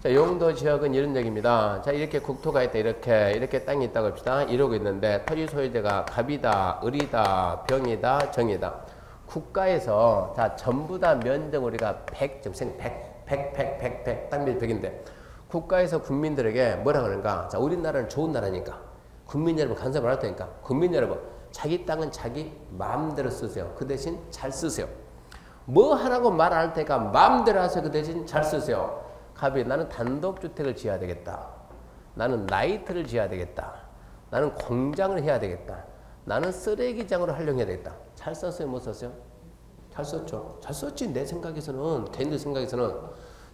S1: 자, 용도 지역은 이런 얘기입니다. 자, 이렇게 국토가 있다, 이렇게 땅이 있다고 합시다. 이러고 있는데, 토지 소유자가 갑이다, 을이다, 병이다, 정이다. 국가에서, 자, 전부 다 면적 우리가 100, 땅밀 100인데, 국가에서 국민들에게 뭐라 그러는가? 자, 우리나라는 좋은 나라니까. 국민 여러분 간섭 안 할 테니까. 국민 여러분, 자기 땅은 자기 마음대로 쓰세요. 그 대신 잘 쓰세요. 뭐 하라고 말 안 할 테니까 마음대로 하세요. 그 대신 잘 쓰세요. 갑이 나는 단독주택을 지어야 되겠다. 나는 나이트를 지어야 되겠다. 나는 공장을 해야 되겠다. 나는 쓰레기장으로 활용해야 되겠다. 잘 썼어요? 못 썼어요? 잘 썼죠. 잘 썼지. 내 생각에서는, 개인들 생각에서는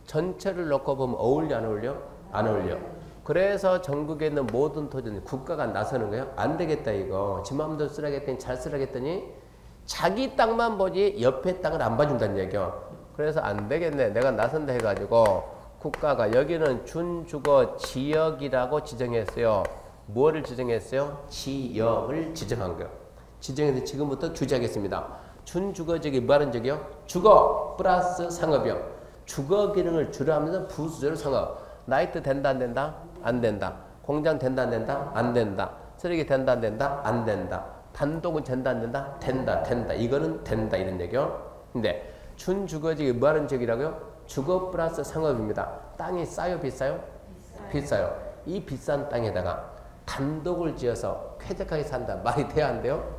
S1: 전체를 놓고 보면 어울려 안 어울려? 안 어울려. 그래서 전국에 있는 모든 토지는 국가가 나서는 거예요. 안 되겠다 이거. 지 마음대로 쓰라겠더니 잘 쓰라겠더니 자기 땅만 보지 옆에 땅을 안 봐준다는 얘기요. 그래서 안 되겠네. 내가 나선다 해가지고 국가가 여기는 준주거 지역이라고 지정했어요. 뭐를 지정했어요? 지역을 지정한 거예요. 지정해서 지금부터 규제하겠습니다. 준주거지역이 뭐 하는 지역이요? 주거 플러스 상업이요. 주거 기능을 주로 하면서 부수적으로 상업. 나이트 된다 안 된다? 안 된다. 공장 된다 안 된다? 안 된다. 쓰레기 된다 안 된다? 안 된다. 단독은 된다 안 된다? 된다. 된다. 이거는 된다 이런 얘기요. 근데 준주거지역이 뭐 하는 지역이라고요? 주거 플러스 상업입니다. 땅이 싸요 비싸요? 비싸요. 이 비싼 땅에다가 단독을 지어서 쾌적하게 산다. 말이 돼야 안 돼요?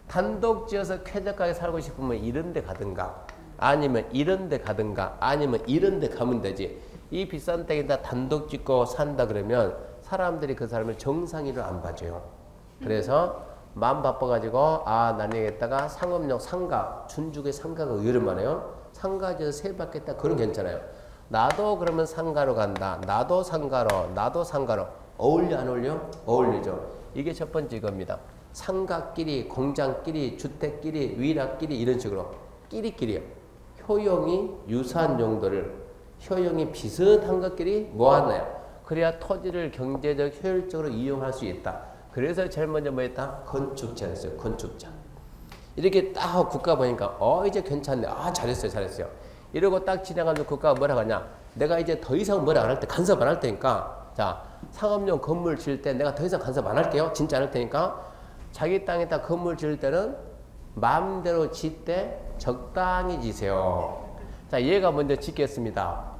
S1: 단독 지어서 쾌적하게 살고 싶으면 이런 데 가든가 아니면 이런 데 가든가 아니면 이런 데 가면 되지. 이 비싼 땅에다 단독 짓고 산다 그러면 사람들이 그 사람을 정상인으로 안 봐줘요. 그래서 마음 바빠가지고 나는 여기다가 상업용 상가, 준주거의 상가가 의외로만 해요. 상가지에서 세 받겠다. 그건 괜찮아요. 나도 그러면 상가로 간다. 나도 상가로. 어울려 안 어울려? 어울리죠. 이게 첫 번째 이겁니다. 상가끼리, 공장끼리, 주택끼리, 위락끼리 이런 식으로 끼리끼리요. 효용이 유사한 정도를 효용이 비슷한 것끼리 모아놔요. 그래야 토지를 경제적 효율적으로 이용할 수 있다. 그래서 제일 먼저 뭐 했다? 건축자 했어요. 건축자. 이렇게 딱 국가 보니까 이제 괜찮네. 잘했어요. 이러고 딱 지나가면서 국가가 뭐라고 하냐? 내가 이제 더 이상 뭐라 안 할 때 간섭 안 할 테니까 자 상업용 건물 지을 때 내가 더 이상 간섭 안 할게요. 진짜 안 할 테니까 자기 땅에다 건물 지을 때는 마음대로 짓되 적당히 지세요. 자 얘가 먼저 짓겠습니다.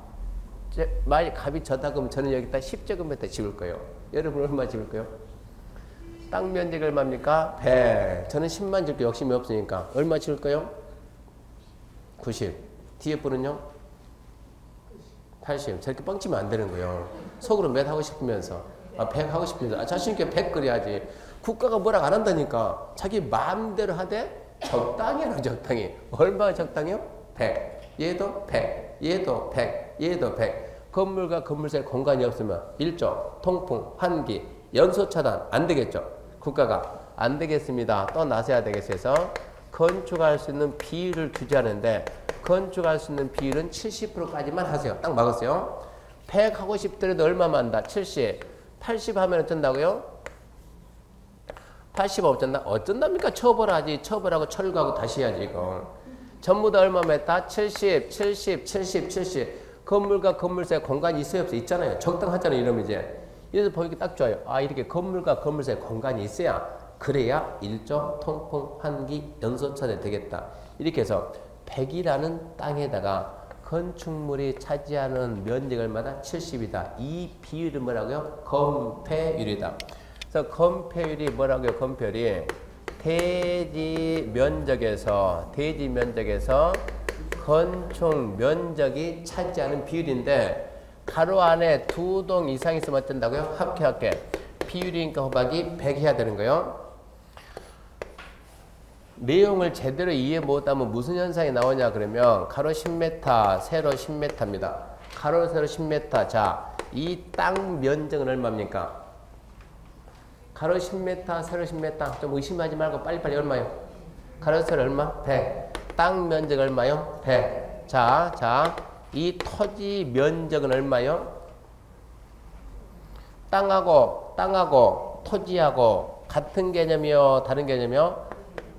S1: 만약 값이 적다 그러면 저는 여기다 10제곱미터 지을 거예요. 여러분 얼마 지을 거예요? 땅 면적이 얼마입니까? 100. 저는 10만 지을 게 욕심이 없으니까 얼마 지을 거예요? 90. 뒤에 분은요? 80. 저렇게 뻥치면 안 되는 거예요. 속으로 몇 하고 싶으면서 100 하고 싶으면서 자신있게 100 그래야지. 국가가 뭐라고 안 한다니까. 자기 마음대로 하되 적당히 하라고. 적당히. 얼마가 적당해요? 100. 얘도 100. 얘도 100. 얘도 100. 건물과 건물사이 공간이 없으면 일조, 통풍, 환기, 연소 차단 안 되겠죠. 국가가 안 되겠습니다. 또 나서야 되겠어요. 해서 건축할 수 있는 비율을 규제하는데 건축할 수 있는 비율은 70%까지만 하세요. 딱 막았어요. 100 하고 싶더라도 얼마만 한다? 70. 80 하면 어쩐다고요? 80 어쩐답니까? 처벌하지. 처벌하고 철거하고 다시 해야지 이거. 전부 다 얼마만 했다? 70. 건물과 건물 사이에 공간이 있어요? 없어요? 있잖아요. 적당하잖아요. 이러면 이제. 이래서 보기 딱 좋아요. 이렇게 건물과 건물 사이에 공간이 있어야 그래야 일조, 통풍, 환기, 연소차대 되겠다. 이렇게 해서 100이라는 땅에다가 건축물이 차지하는 면적이 얼마다? 70이다. 이 비율은 뭐라고요? 건폐율이다. 그래서 건폐율이 뭐라고요? 건폐율이 대지 면적에서 건축 면적이 차지하는 비율인데 가로 안에 두 동 이상 있으면 어쩐다고요? 합계. 비율이니까 곱하기 100 해야 되는 거예요. 내용을 제대로 이해 못하면 무슨 현상이 나오냐 그러면 가로 10m, 세로 10m입니다. 가로, 세로 10m. 자, 이 땅 면적은 얼마입니까? 가로 10m, 세로 10m. 좀 의심하지 말고 빨리빨리 얼마예요? 가로세로 얼마? 100. 땅 면적 얼마요? 100. 자, 이 토지 면적은 얼마요? 땅하고 토지하고 같은 개념이요? 다른 개념이요?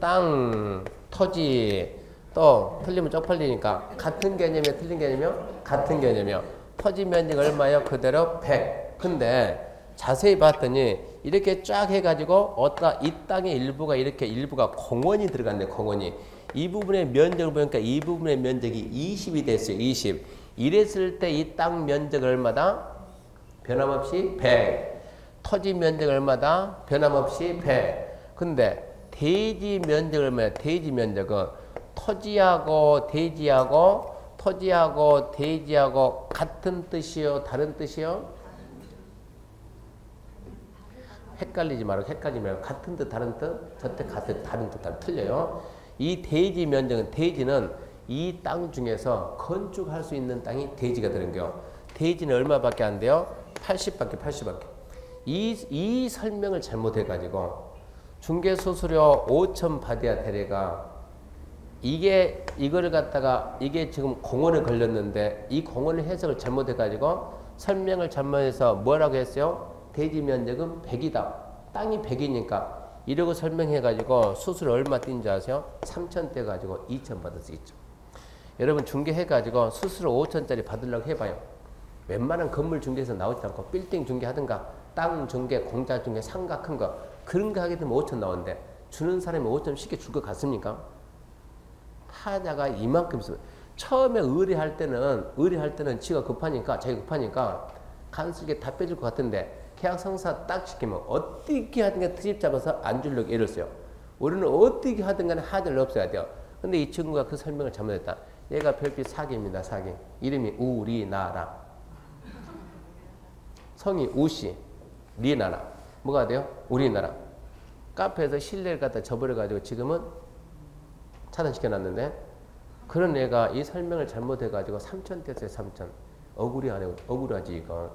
S1: 땅, 토지. 또 틀리면 쪽팔리니까 같은 개념이요? 틀린 개념이요? 같은 개념이요. 토지 면적 얼마요? 그대로 100. 근데 자세히 봤더니 이렇게 쫙 해가지고 이 땅의 일부가 공원이 들어갔네. 공원이. 이 부분의 면적을 보니까 이 부분의 면적이 20이 됐어요. 20. 이랬을 때 이 땅 면적 얼마다? 변함없이 100. 토지 면적 얼마다? 변함없이 100. 근데 대지 면적 얼마야? 대지 면적은 토지하고 대지하고 같은 뜻이요? 다른 뜻이요? 헷갈리지 말고 같은 뜻 다른 뜻? 저때 같은 다른 뜻 틀려요. 이 대지 면적은 대지는 이 땅 중에서 건축할 수 있는 땅이 대지가 되는 거요. 대지는 얼마밖에 안 돼요? 80밖에. 이 설명을 잘못해가지고 중개수수료 5천 받아야 되래가 이거를 갖다가 이게 지금 공원에 걸렸는데 이 공원의 해석을 잘못해가지고 설명을 잘못해서 뭐라고 했어요? 대지 면적은 100이다. 땅이 100이니까 이러고 설명해가지고 수수료 얼마 뛴지 아세요? 3천 떼가지고 2천 받을 수 있죠. 여러분 중개해가지고 수수료 5천짜리 받으려고 해봐요. 웬만한 건물 중개에서 나오지 않고 빌딩 중개하든가 땅 중개, 공자 중개, 상가 큰 거 그런 거 하게 되면 5천 나오는데 주는 사람이 5천 쉽게 줄 것 같습니까? 타자가 이만큼 있어요. 처음에 의뢰할 때는 자기가 급하니까 간슬게 다 빼줄 것 같은데 계약 성사 딱 시키면 어떻게 하든가 트집 잡아서 안 주려고 애를 써요. 우리는 어떻게 하든 간에 하자를 없어야 돼요. 근데 이 친구가 그 설명을 잘못했다. 얘가 별빛 사기입니다. 사기. 이름이 우리나라. 성이 우씨. 리나라. 뭐가 돼요? 우리나라. 카페에서 실내를 갖다 저버려가지고 지금은 차단시켜놨는데 그런 애가 이 설명을 잘못해가지고 3천 뗐어요. 3천. 억울하지 이거.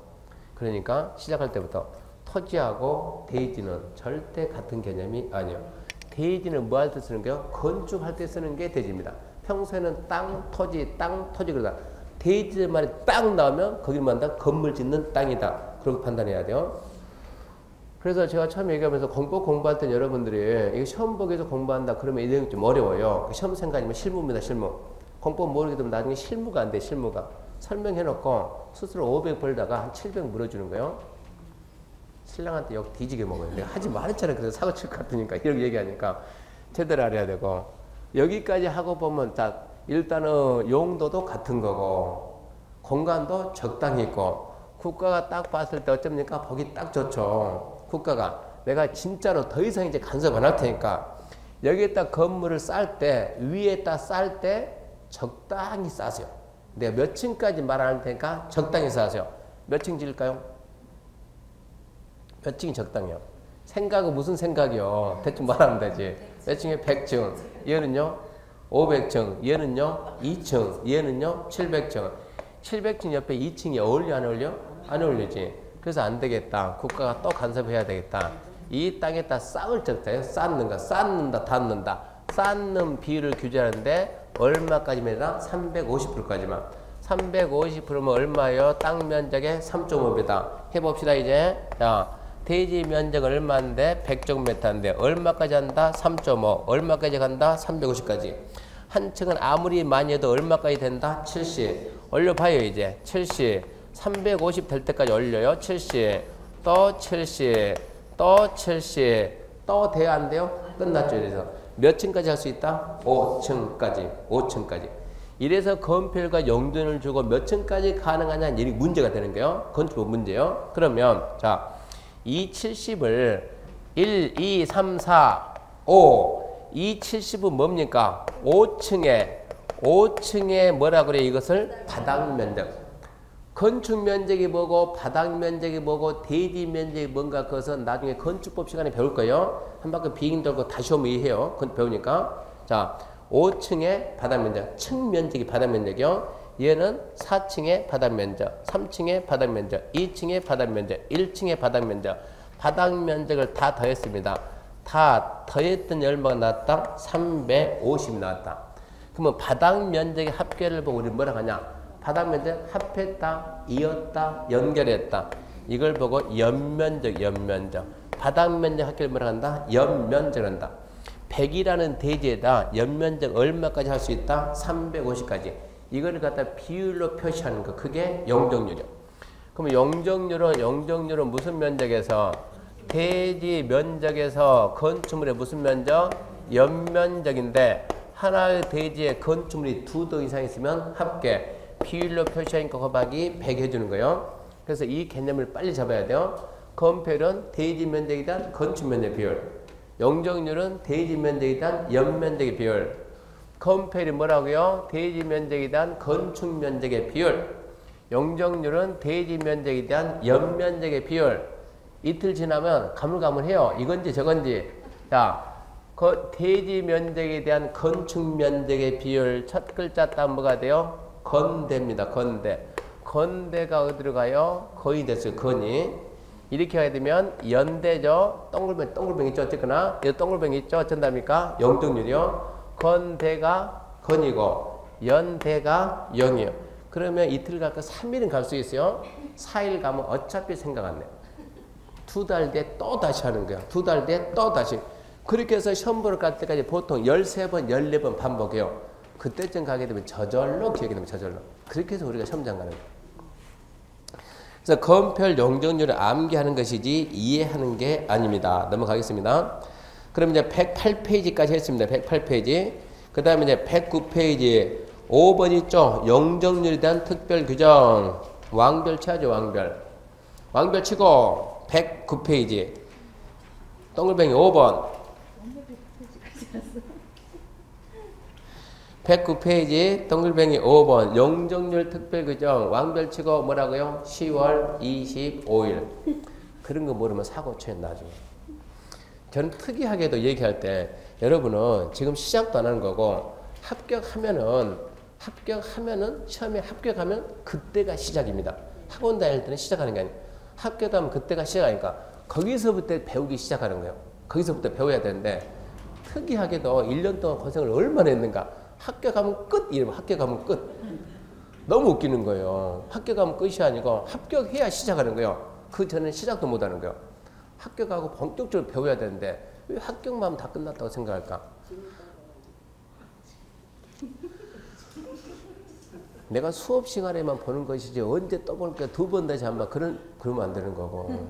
S1: 그러니까 시작할 때부터 토지하고 대지는 절대 같은 개념이 아니에요. 대지는 뭐 할 때 쓰는 게요? 건축할 때 쓰는 게 대지입니다. 평소에는 땅, 토지 그러다. 대지 말이 땅 나오면 거기 만다 건물 짓는 땅이다. 그렇게 판단해야 돼요. 그래서 제가 처음 얘기하면서 공부할 때 여러분들이 이거 시험 보기 위해서 공부한다 그러면 이 내용이 좀 어려워요. 시험 생각이면 실무입니다. 실무. 공부 모르게 되면 나중에 실무가 안 돼. 실무가. 설명해놓고 스스로 500 벌다가 한 700 물어주는 거예요. 신랑한테 욕 뒤지게 먹어요. 내가 하지 말았잖아. 그래서 사고 칠 것 같으니까 이렇게 얘기하니까 제대로 알아야 되고 여기까지 하고 보면 딱 일단은 용도도 같은 거고 공간도 적당히 있고 국가가 딱 봤을 때 어쩝니까? 보기 딱 좋죠. 국가가 내가 진짜로 더 이상 이제 간섭 안 할 테니까 여기에다 건물을 위에다 쌀 때 적당히 싸세요. 내가 몇 층까지 말 안 할 테니까 적당히 싸세요. 몇 층 지을까요? 몇 층이 적당해요? 생각은 무슨 생각이요? 대충 말하면 되지. 몇 층에 100층. 얘는요? 500층. 얘는요? 2층. 얘는요? 700층. 700층 옆에 2층이 어울려 안 어울려? 안 어울리지. 그래서 안 되겠다. 국가가 또 간섭해야 되겠다. 이 땅에다 싹을 적자요. 쌓는다, 닫는다. 쌓는 비율을 규제하는데 얼마까지면 350%까지만. 350%면 얼마예요? 땅 면적의 3.5배다. 해봅시다 이제. 자, 대지 면적 얼마인데? 100제곱미터인데 얼마까지 한다? 3.5. 얼마까지 간다? 350까지. 한 층은 아무리 많이 해도 얼마까지 된다? 70. 올려봐요 이제. 70. 350 될 때까지 올려요. 70. 또 70. 또 70. 또 돼야 안 돼요? 끝났죠. 이래서 몇 층까지 할 수 있다? 5층까지. 이래서 건폐율과 용도를 주고 몇 층까지 가능하냐 이 문제가 되는 거예요. 건축 문제요. 그러면 자, 이 70을 1, 2, 3, 4, 5. 이 70은 뭡니까? 5층에 뭐라 그래? 이것을 바닥 면적. 건축 면적이 뭐고 바닥 면적이 뭐고 대지 면적이 뭔가 그것은 나중에 건축법 시간에 배울 거예요. 한 바퀴 비행 돌고 다시 오면 이해해요. 그건 배우니까. 자, 5층의 바닥 면적. 층 면적이 바닥 면적이요. 얘는 4층의 바닥 면적, 3층의 바닥 면적, 2층의 바닥 면적, 1층의 바닥 면적. 바닥 면적을 다 더했습니다. 다 더했더니 얼마가 나왔다? 350이 나왔다. 그러면 바닥 면적의 합계를 보고 우리 뭐라 하냐? 바닥 면적 합했다, 이었다, 연결했다. 이걸 보고 연면적. 바닥 면적 합계를 뭐라 한다? 연면적을 한다. 100이라는 대지에다 연면적 얼마까지 할 수 있다? 350까지. 이걸 갖다 비율로 표시하는 거. 그게 영정률이요. 그럼 영정률은 무슨 면적에서? 대지 면적에서 건축물의 무슨 면적? 연면적인데 하나의 대지에 건축물이 2동 이상 있으면 합계. 비율로 표시하니까 곱하기 100 해주는 거예요. 그래서 이 개념을 빨리 잡아야 돼요. 건폐율은 대지 면적에 대한 건축 면적 비율. 영정률은 대지 면적에 대한 연면적의 비율. 건폐율이 뭐라고요? 대지 면적에 대한 건축 면적의 비율. 영정률은 대지 면적에 대한 연면적의 비율. 이틀 지나면 가물가물해요. 이건지 저건지. 자, 대지 면적에 대한 건축 면적의 비율 첫 글자 따 뭐가 돼요? 건대입니다. 건대가 어디로 가요? 건이 됐어요. 건이. 이렇게 하게 되면 연대죠. 동글뱅이 있죠. 어쨌거나 이 동글뱅이 있죠. 어쩐답니까? 영정률이요. 건대가 건이고 연대가 0이에요. 그러면 이틀 갈까 3일은 갈 수 있어요. 4일 가면 어차피 생각 안 나요. 2달 뒤에 또 다시 하는 거야. 2달 뒤에 또 다시. 그렇게 해서 시험 보러 갈 때까지 보통 13번, 14번 반복해요. 그때쯤 가게 되면 저절로 기억이 됩니다. 저절로. 그렇게 해서 우리가 시험장 가는 거예요. 그래서 건폐율 영정률을 암기하는 것이지 이해하는 게 아닙니다. 넘어가겠습니다. 그럼 이제 108페이지까지 했습니다. 108페이지. 그 다음에 이제 109페이지 5번 있죠. 영정률에 대한 특별 규정. 왕별 쳐야죠. 왕별 치고 109페이지. 동글뱅이 5번. 109페이지 동글뱅이 5번 영정률 특별규정 왕별치고 뭐라고요? 10월 25일. 그런 거 모르면 사고 쳐요 나중에. 저는 특이하게도 얘기할 때 여러분은 지금 시작도 안 하는 거고 합격하면은 시험에 합격하면 그때가 시작입니다. 학원 다닐 때는 시작하는 게 아니에요. 합격하면 그때가 시작하니까 거기서부터 배우기 시작하는 거예요. 거기서부터 배워야 되는데 특이하게도 1년 동안 고생을 얼마나 했는가. 합격하면 끝! 이러면 합격하면 끝. 너무 웃기는 거예요. 합격하면 끝이 아니고 합격해야 시작하는 거예요. 그 전에 시작도 못 하는 거예요. 합격하고 본격적으로 배워야 되는데 왜 합격만 하면 다 끝났다고 생각할까? 내가 수업 시간에만 보는 것이지 언제 또 볼까 2번 다시 한번 그러면 안 되는 거고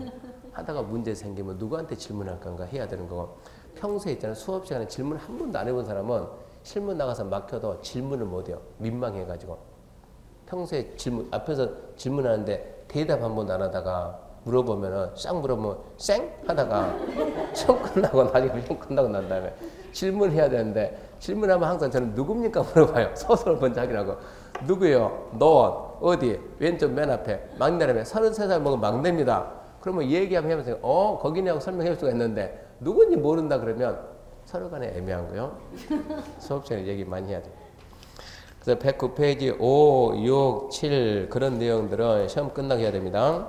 S1: 하다가 문제 생기면 누구한테 질문할 건가 해야 되는 거고 평소에 있잖아요. 수업 시간에 질문 한 번도 안 해본 사람은 실문 나가서 막혀도 질문을 못해요. 민망해가지고. 평소에 앞에서 질문하는데 대답 한 번도 안 하다가 물어보면은 싹 물어보면 쌩? 하다가 시험 끝나고 나중에 시험 끝나고 난 다음에 질문해야 되는데 질문하면 항상 저는 누굽니까 물어봐요. 소설 먼저 확인하고. 누구예요? 노원. 어디? 왼쪽 맨 앞에. 막내라며 33살 먹은 막내입니다. 그러면 얘기하면 하면서 거기냐고 설명해 줄 수가 있는데 누군지 모른다 그러면 서로 간에 애매한 거요. 수업 시간에 얘기 많이 해야 돼. 그래서 109페이지 5, 6, 7 그런 내용들은 시험 끝나게 해야 됩니다.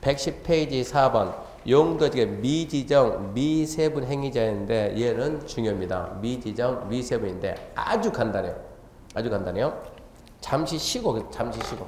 S1: 110페이지 4번 용도지가 미지정, 미세분 행위자인데 얘는 중요합니다. 미지정, 미세분인데 아주 간단해요. 잠시 쉬고 계속 합시다.